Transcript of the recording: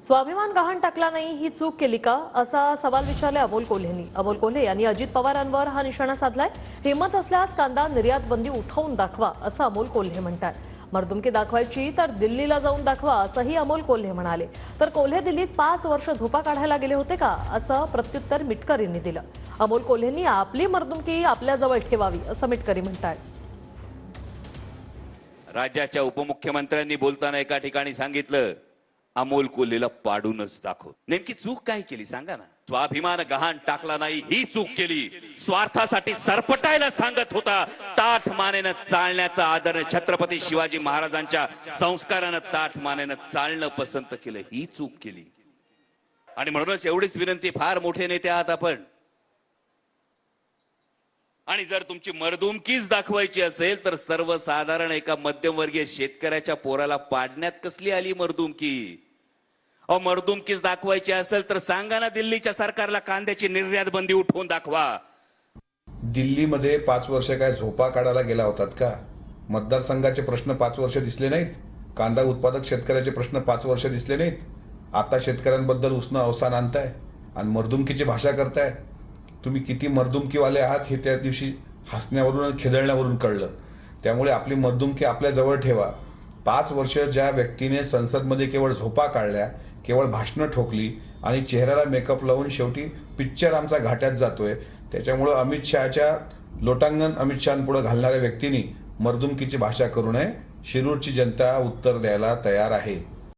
स्वाभिमान गहाण टाकला नाही ही चूक केली का असा सवाल विचारला अमोल कोल्हेंनी। अमोल कोल्हे यांनी अजित पवारांवर हा निशाणा साधलाय। हिम्मत असल्यास कांदा निर्यात बंदी उठवून दाखवा असं अमोल कोल्हे म्हणतात। मर्दुमकी दाखवायची तर दिल्लीला जाऊन दाखवा असंही अमोल कोल्हे म्हणाले। तर कोल्हे दिल्लीत 5 वर्ष झोपा काढायला गेले होते का असं प्रत्युत्तर मिटकरी यांनी दिलं। अमोल कोल्हेंनी आपली मर्दुमकी आपल्याजवळ ठेवावी असं मिटकरी म्हणतात। राज्याच्या उपमुख्यमंत्र्यांनी बोलताना एका ठिकाणी सांगितलं, अमोल कोल्हेला पाडूनच दाखव। नेमकी चूक काय केली सांगा ना। स्वाभिमान गहाण टाकला नाही ही चूक केली। स्वार्थासाठी सरपटायला सांगत होता। ताठ मानेनं चालण्याचा आदर छत्रपती शिवाजी महाराजांच्या संस्कारानं ताठ मानेनं चालणं पसंत केलं ही चूक केली। आणि म्हणूनच एवढीच विनंती, फार मोठे नेते आहात आपण, आणि जर तुमची मर्दुमकीच दाखवायची असेल तर सर्वसाधारण एका मध्यमवर्गीय शेतकऱ्याच्या पोराला पाडण्यात कसली आली मर्दुमकी? मर्दुमकीच दाखवायची असेल तर सांगा ना दिल्लीच्या सरकारला कांद्याची निर्यात बंदी उठवून दाखवा। दिल्लीमध्ये 5 वर्ष काय झोपा काढायला गेला होतात का? मतदारसंघाचे प्रश्न 5 वर्ष दिसले नाहीत? कांदा उत्पादक शेतकऱ्याचे प्रश्न 5 वर्ष दिसले नाहीत? आता शेतकऱ्यांबद्दल उसनं अवसान आणताय आणि मर्दुमकीची भाषा करताय। तुम्ही किती मर्दुमकीवाले आहात हे त्या दिवशी हसण्यावरून आणि खिदळण्यावरून कळलं। त्यामुळे आपली मर्दुमकी आपल्या जवळ ठेवा। 5 वर्ष ज्या व्यक्तीने संसदमध्ये केवळ झोपा काढल्या, केवळ भाषणं ठोकली आणि चेहऱ्याला मेकअप लावून शेवटी पिक्चर आमचा घाट्यात जातोय, त्याच्यामुळे अमित शहाच्या लोटांगण अमित शहांपुढे घालणाऱ्या व्यक्तींनी मर्दुमकीची भाषा करू नये। शिरूरची जनता उत्तर द्यायला तयार आहे।